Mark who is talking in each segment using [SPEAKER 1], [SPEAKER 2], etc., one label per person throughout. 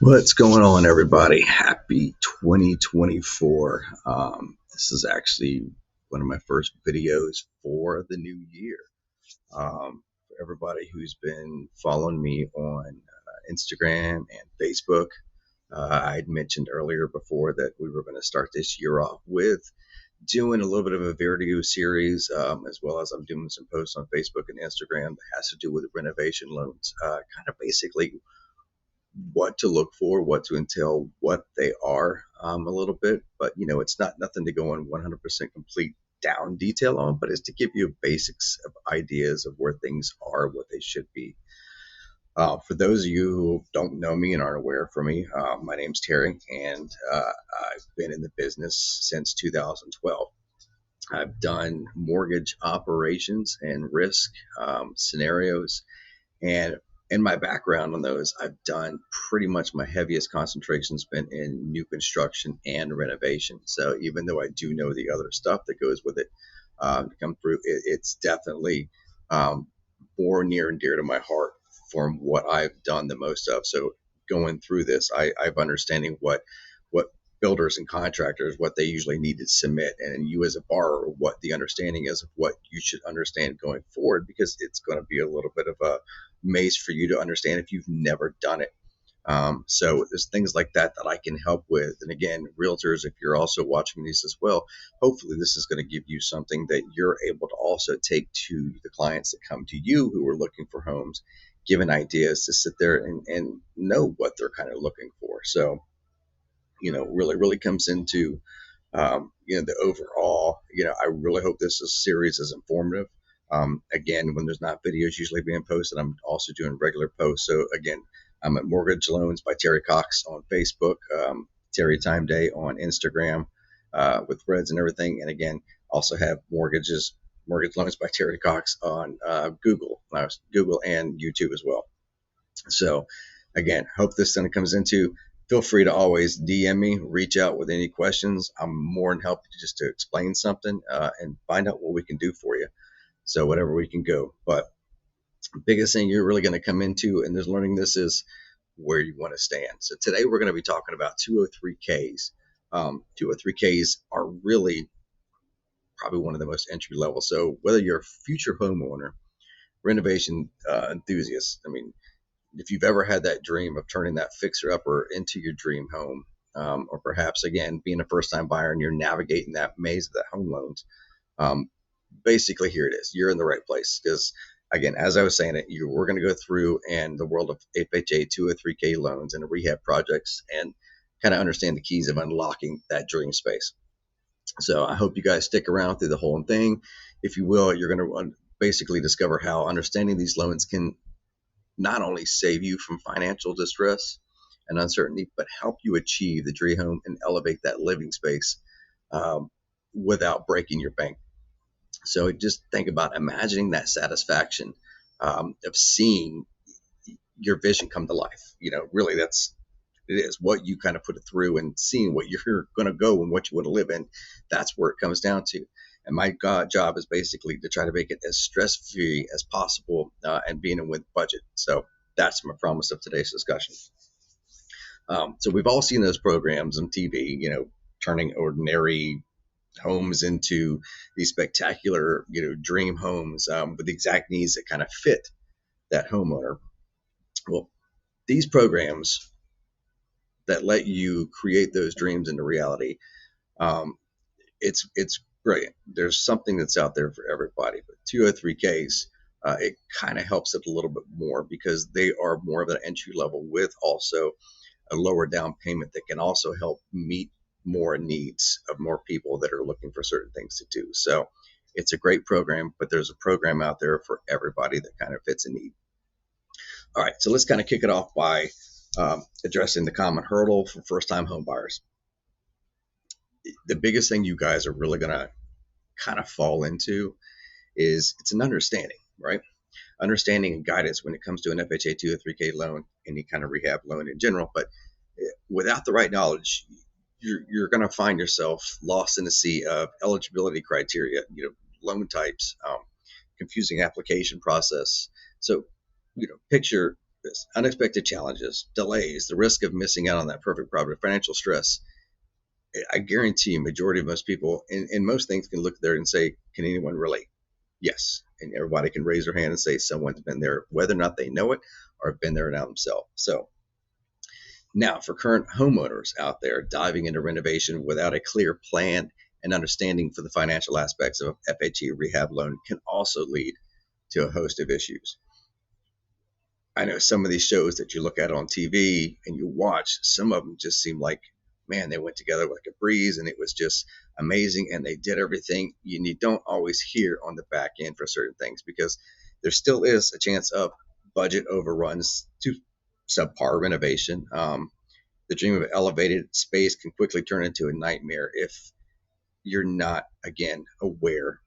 [SPEAKER 1] What's going on, everybody? Happy 2024. This is actually one of my first videos for the new year. For everybody who's been following me on Instagram and Facebook, I'd mentioned earlier before that we were going to start this year off with doing a little bit of a video series, as well as I'm doing some posts on Facebook and Instagram that has to do with renovation loans, kind of basically what to look for, what to entail, what they are, a little bit. But it's not nothing to go in 100% complete down detail on, but it's to give you basics of ideas of where things are, what they should be. For those of you who don't know me and aren't aware for me, my name's Terry, and I've been in the business since 2012. I've done mortgage operations and risk scenarios, and in my background on those, I've done pretty much my heaviest concentration's been in new construction and renovation. So even though I do know the other stuff that goes with it to come through, it's definitely more near and dear to my heart from what I've done the most of. So going through this, I've understanding what builders and contractors, what they usually need to submit, and you as a borrower, what the understanding is of what you should understand going forward, because it's going to be a little bit of a maze for you to understand if you've never done it. So there's things like that that I can help with. And again, realtors, if you're also watching these as well, hopefully this is going to give you something that you're able to also take to the clients that come to you who are looking for homes, given ideas to sit there and know what they're kind of looking for. So really comes into the overall. I really hope this series is informative. Again, when there's not videos usually being posted, I'm also doing regular posts. So again, I'm at Mortgage Loans by Terry Cox on Facebook, Terry Time Day on Instagram, with Reds and everything. And again, also have Mortgage Loans by Terry Cox on Google and YouTube as well. So again, hope this then comes into. Feel free to always DM me, reach out with any questions. I'm more than happy just to explain something and find out what we can do for you. So whatever we can go. But the biggest thing you're really going to come into in this learning this is where you want to stand. So today we're going to be talking about 203Ks. 203Ks are really probably one of the most entry level. So whether you're a future homeowner, renovation enthusiast, I mean, if you've ever had that dream of turning that fixer upper into your dream home, or perhaps again being a first time buyer and you're navigating that maze of the home loans, basically here it is. You're in the right place, because again, as I was saying we're going to go through and the world of FHA 203K loans and rehab projects and kind of understand the keys of unlocking that dream space. So I hope you guys stick around through the whole thing. If you will, you're going to basically discover how understanding these loans can not only save you from financial distress and uncertainty, but help you achieve the dream home and elevate that living space without breaking your bank. So just think about imagining that satisfaction of seeing your vision come to life. Really it is what you kind of put it through and seeing what you're going to go and what you want to live in. That's where it comes down to. And my job is basically to try to make it as stress-free as possible and being in with budget. So that's my promise of today's discussion. So we've all seen those programs on TV, turning ordinary homes into these spectacular, dream homes with the exact needs that kind of fit that homeowner. Well, these programs that let you create those dreams into reality, it's brilliant. There's something that's out there for everybody, but 203Ks, it kind of helps it a little bit more because they are more of an entry level with also a lower down payment that can also help meet more needs of more people that are looking for certain things to do. So it's a great program, but there's a program out there for everybody that kind of fits a need. All right, so let's kind of kick it off by addressing the common hurdle for first-time home buyers. The biggest thing you guys are really going to kind of fall into is it's an understanding, right? Understanding and guidance when it comes to an FHA 203K loan, any kind of rehab loan in general. But without the right knowledge, you're going to find yourself lost in a sea of eligibility criteria, loan types, confusing application process. So, picture this unexpected challenges, delays, the risk of missing out on that perfect property, financial stress. I guarantee you, majority of most people in most things can look there and say, can anyone relate? Yes. And everybody can raise their hand and say someone's been there, whether or not they know it or have been there now themselves. So now for current homeowners out there diving into renovation without a clear plan and understanding for the financial aspects of FHA rehab loan can also lead to a host of issues. I know some of these shows that you look at on TV and you watch, some of them just seem like, man, they went together like a breeze and it was just amazing and they did everything. You don't always hear on the back end for certain things because there still is a chance of budget overruns to subpar renovation. The dream of elevated space can quickly turn into a nightmare if you're not, again, aware.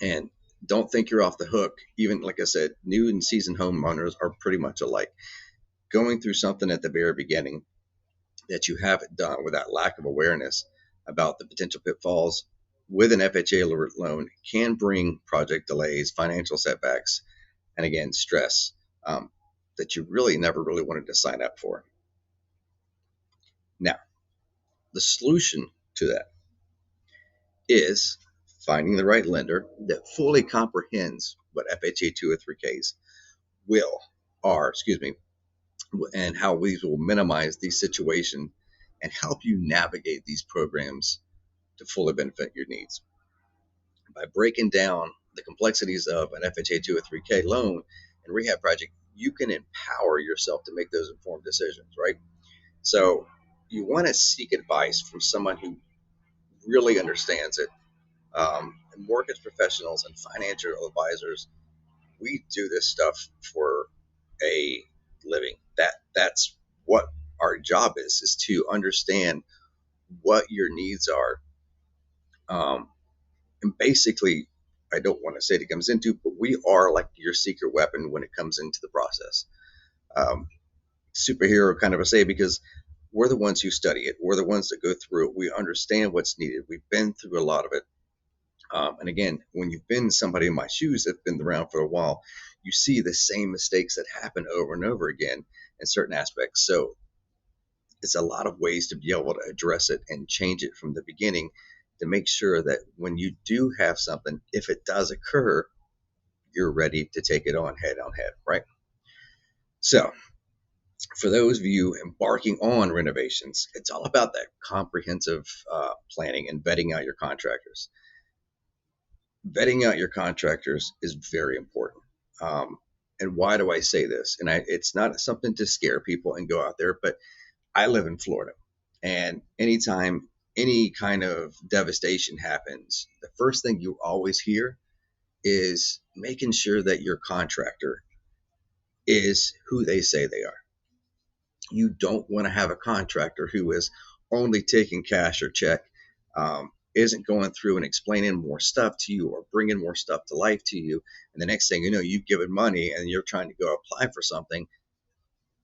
[SPEAKER 1] And don't think you're off the hook. Even like I said, new and seasoned homeowners are pretty much alike. Going through something at the very beginning that you haven't done with that lack of awareness about the potential pitfalls with an FHA loan can bring project delays, financial setbacks, and again, stress that you really never really wanted to sign up for. Now, the solution to that is finding the right lender that fully comprehends what FHA 203Ks will, are, excuse me, and how these will minimize these situations and help you navigate these programs to fully benefit your needs. By breaking down the complexities of an FHA 203K loan and rehab project, you can empower yourself to make those informed decisions, right? So you want to seek advice from someone who really understands it. Mortgage professionals and financial advisors, we do this stuff for a living. That's what our job is to understand what your needs are. And basically, I don't want to say it comes into, but we are like your secret weapon when it comes into the process. Um, Superhero kind of a say because we're the ones who study it. We're the ones that go through it. We understand what's needed. We've been through a lot of it. And again, when you've been somebody in my shoes that's been around for a while, you see the same mistakes that happen over and over again in certain aspects. So it's a lot of ways to be able to address it and change it from the beginning to make sure that when you do have something, if it does occur, you're ready to take it on head, right? So for those of you embarking on renovations, it's all about that comprehensive planning and vetting out your contractors. Vetting out your contractors is very important. And why do I say this? And it's not something to scare people and go out there, but I live in Florida. And anytime any kind of devastation happens, the first thing you always hear is making sure that your contractor is who they say they are. You don't want to have a contractor who is only taking cash or check, isn't going through and explaining more stuff to you or bringing more stuff to life to you. And the next thing you know, you've given money and you're trying to go apply for something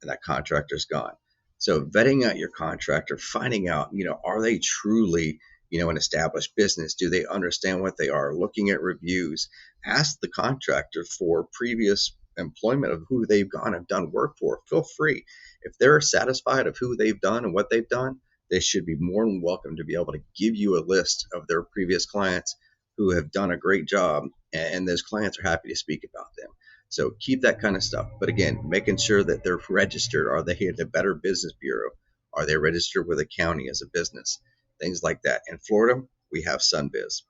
[SPEAKER 1] and that contractor's gone. So vetting out your contractor, finding out, are they truly, an established business? Do they understand what they are? Looking at reviews, ask the contractor for previous employment of who they've gone and done work for. Feel free. If they're satisfied of who they've done and what they've done, they should be more than welcome to be able to give you a list of their previous clients who have done a great job, and those clients are happy to speak about them. So keep that kind of stuff. But again, making sure that they're registered. Are they at the Better Business Bureau? Are they registered with a county as a business? Things like that. In Florida, we have SunBiz.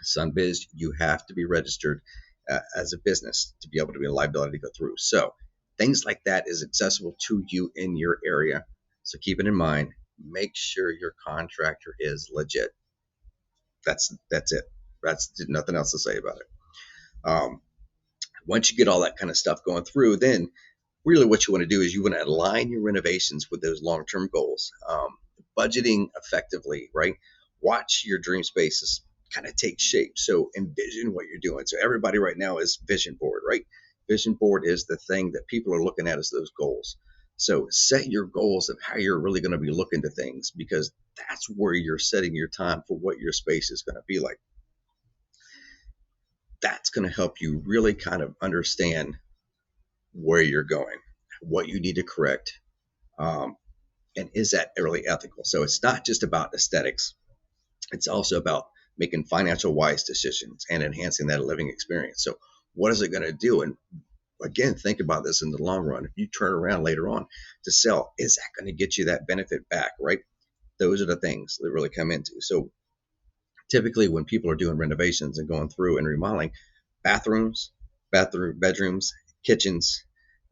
[SPEAKER 1] SunBiz, you have to be registered as a business to be able to be a liability to go through. So things like that is accessible to you in your area. So keep it in mind. Make sure your contractor is legit. That's it. That's nothing else to say about it. Once you get all that kind of stuff going through, then really what you want to do is you want to align your renovations with those long-term goals. Budgeting effectively, right? Watch your dream spaces kind of take shape. So envision what you're doing. So everybody right now is vision board, right? Vision board is the thing that people are looking at as those goals. So set your goals of how you're really going to be looking to things, because that's where you're setting your time for what your space is going to be like. That's going to help you really kind of understand where you're going. what you need to correct, um, and is that really ethical? So it's not just about aesthetics. It's also about making financial wise decisions and enhancing that living experience. So what is it going to do? And again, think about this in the long run. If you turn around later on to sell, is that going to get you that benefit back, right? Those are the things that really come into. So typically when people are doing renovations and going through and remodeling, bathrooms, bedrooms, kitchens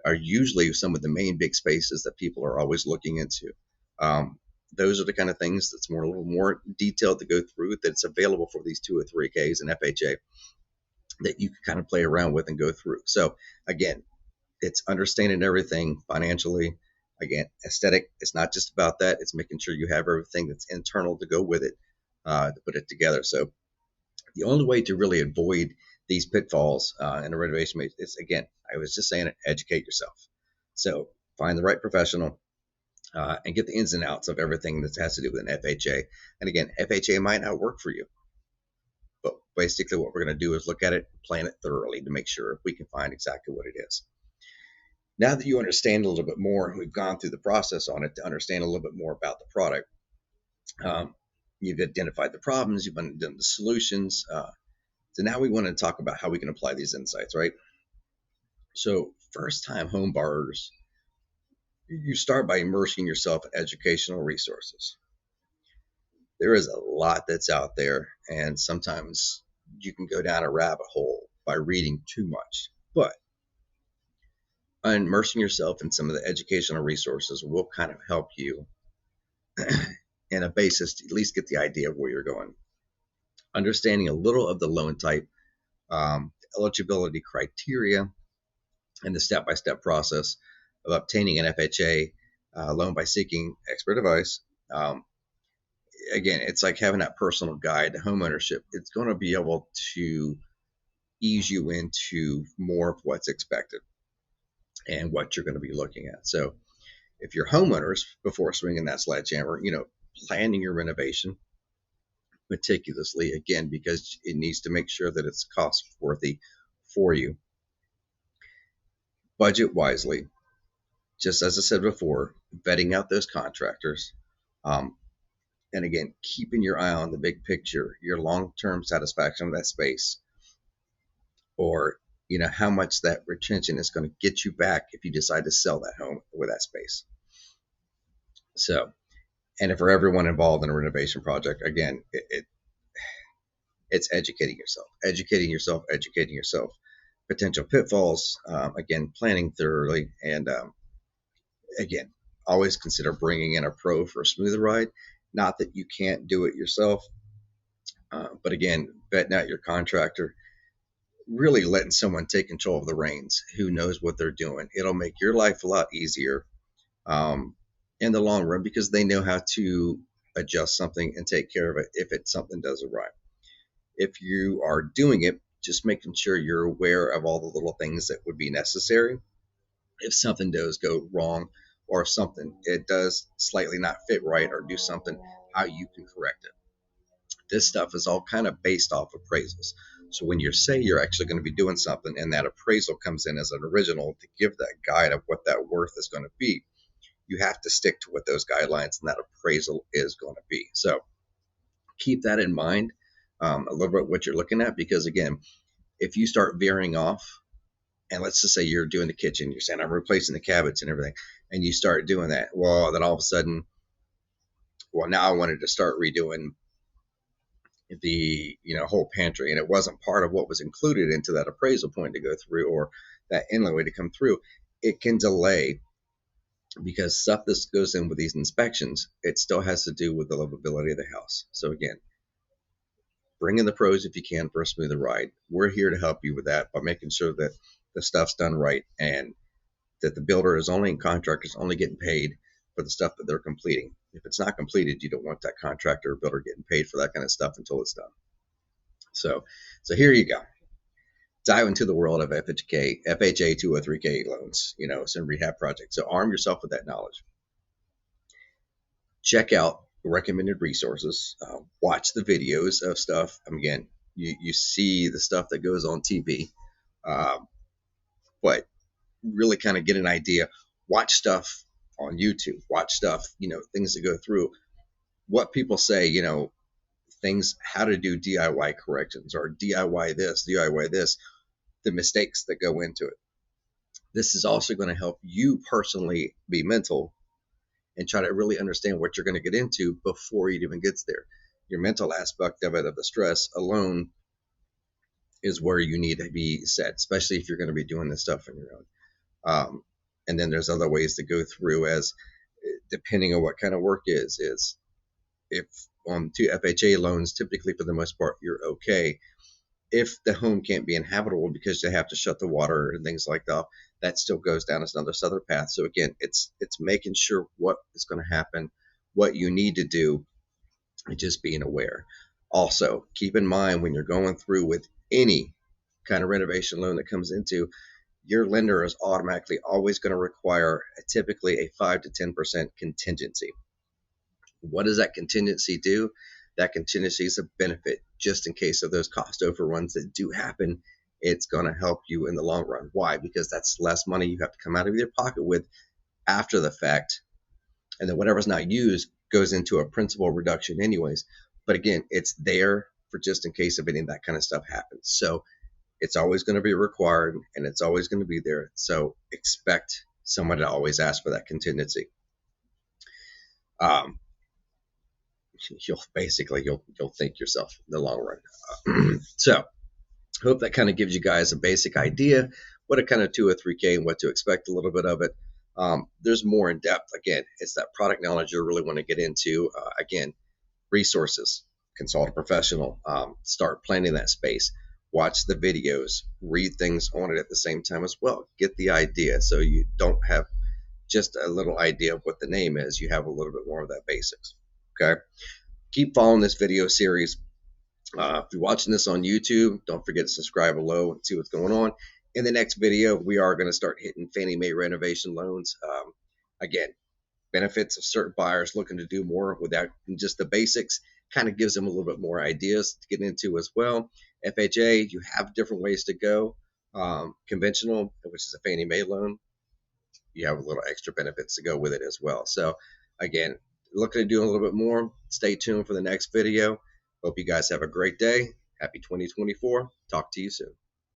[SPEAKER 1] are usually some of the main big spaces that people are always looking into. Um, those are the kind of things that's more a little more detailed to go through, that's available for these 203Ks and FHA that you can kind of play around with and go through. So again, it's understanding everything financially. Again, aesthetic, it's not just about that. It's making sure you have everything that's internal to go with it, to put it together. So the only way to really avoid these pitfalls in a renovation is, again, I was just saying it, educate yourself. So find the right professional and get the ins and outs of everything that has to do with an FHA. And again, FHA might not work for you, but basically what we're going to do is look at it, plan it thoroughly to make sure we can find exactly what it is. Now that you understand a little bit more, we've gone through the process on it to understand a little bit more about the product. You've identified the problems, you've done the solutions. So now we want to talk about how we can apply these insights, right? So first time home buyers, you start by immersing yourself in educational resources. There is a lot that's out there, and sometimes you can go down a rabbit hole by reading too much. But immersing yourself in some of the educational resources will kind of help you in a basis to at least get the idea of where you're going. Understanding a little of the loan type, eligibility criteria, and the step-by-step process of obtaining an FHA loan by seeking expert advice. Again, it's like having that personal guide to homeownership. It's going to be able to ease you into more of what's expected and what you're going to be looking at. So if you're homeowners, before swinging that sledgehammer, planning your renovation meticulously, again, because it needs to make sure that it's cost worthy for you. Budget wisely, just as I said before, vetting out those contractors. And again, keeping your eye on the big picture, your long-term satisfaction of that space, or how much that retention is going to get you back if you decide to sell that home with that space. So, and for everyone involved in a renovation project, again, it's educating yourself, potential pitfalls, again, planning thoroughly, and again, always consider bringing in a pro for a smoother ride. Not that you can't do it yourself, but again, vetting out your contractor, really letting someone take control of the reins who knows what they're doing. It'll make your life a lot easier in the long run, because they know how to adjust something and take care of it if something does arrive. If you are doing it, just making sure you're aware of all the little things that would be necessary if something does go wrong, or if something it does slightly not fit right, or do something, how you can correct it. This stuff is all kind of based off appraisals. So when you say you're actually going to be doing something and that appraisal comes in as an original to give that guide of what that worth is going to be, you have to stick to what those guidelines and that appraisal is going to be. So keep that in mind, a little bit what you're looking at, because again, if you start veering off, and let's just say you're doing the kitchen, you're saying I'm replacing the cabinets and everything, and you start doing that, well, then all of a sudden, well, now I wanted to start redoing the whole pantry, and it wasn't part of what was included into that appraisal point to go through, or that inlay way to come through. It can delay, because stuff that goes in with these inspections, it still has to do with the livability of the house. So again, bring in the pros if you can for a smoother ride. We're here to help you with that by making sure that the stuff's done right, and that the builder is only and contractors only getting paid for the stuff that they're completing. If it's not completed, you don't want that contractor or builder getting paid for that kind of stuff until it's done. So here you go. Dive into the world of FHA 203K loans, some rehab projects. So arm yourself with that knowledge. Check out recommended resources. Watch the videos of stuff. Again, you see the stuff that goes on TV, but really kind of get an idea. watch stuff on YouTube, watch stuff, things that go through what people say, things, how to do DIY corrections or DIY this, DIY this, the mistakes that go into it. This is also going to help you personally be mental and try to really understand what you're going to get into before it even gets there. Your mental aspect of it, of the stress alone, is where you need to be set, especially if you're going to be doing this stuff on your own. And then there's other ways to go through, as depending on what kind of work is if on two FHA loans, typically for the most part, you're okay. If the home can't be inhabitable because they have to shut the water and things like that, that still goes down as another southern path. So again, it's making sure what is going to happen, what you need to do, and just being aware. Also, keep in mind when you're going through with any kind of renovation loan that comes into, your lender is automatically always going to require typically a 5 to 10% contingency. What does that contingency do? That contingency is a benefit just in case of those cost overruns that do happen. It's going to help you in the long run. Why? Because that's less money you have to come out of your pocket with after the fact. And then whatever's not used goes into a principal reduction anyways. But again, it's there for just in case of any of that kind of stuff happens. So it's always going to be required and it's always going to be there. So expect someone to always ask for that contingency. You'll think yourself in the long run. So hope that kind of gives you guys a basic idea what a kind of 2 or 3K and what to expect, a little bit of it. There's more in depth. Again, it's that product knowledge you really want to get into. Again, resources, consult a professional, start planning that space, watch the videos, read things on it at the same time as well. Get the idea so you don't have just a little idea of what the name is. You have a little bit more of that basics. Okay. Keep following this video series. If you're watching this on YouTube, don't forget to subscribe below and see what's going on. In the next video, we are going to start hitting Fannie Mae renovation loans. Again, benefits of certain buyers looking to do more without just the basics, kind of gives them a little bit more ideas to get into as well. FHA, you have different ways to go. Conventional, which is a Fannie Mae loan, you have a little extra benefits to go with it as well. So again, looking to do a little bit more. Stay tuned for the next video. Hope you guys have a great day. Happy 2024. Talk to you soon.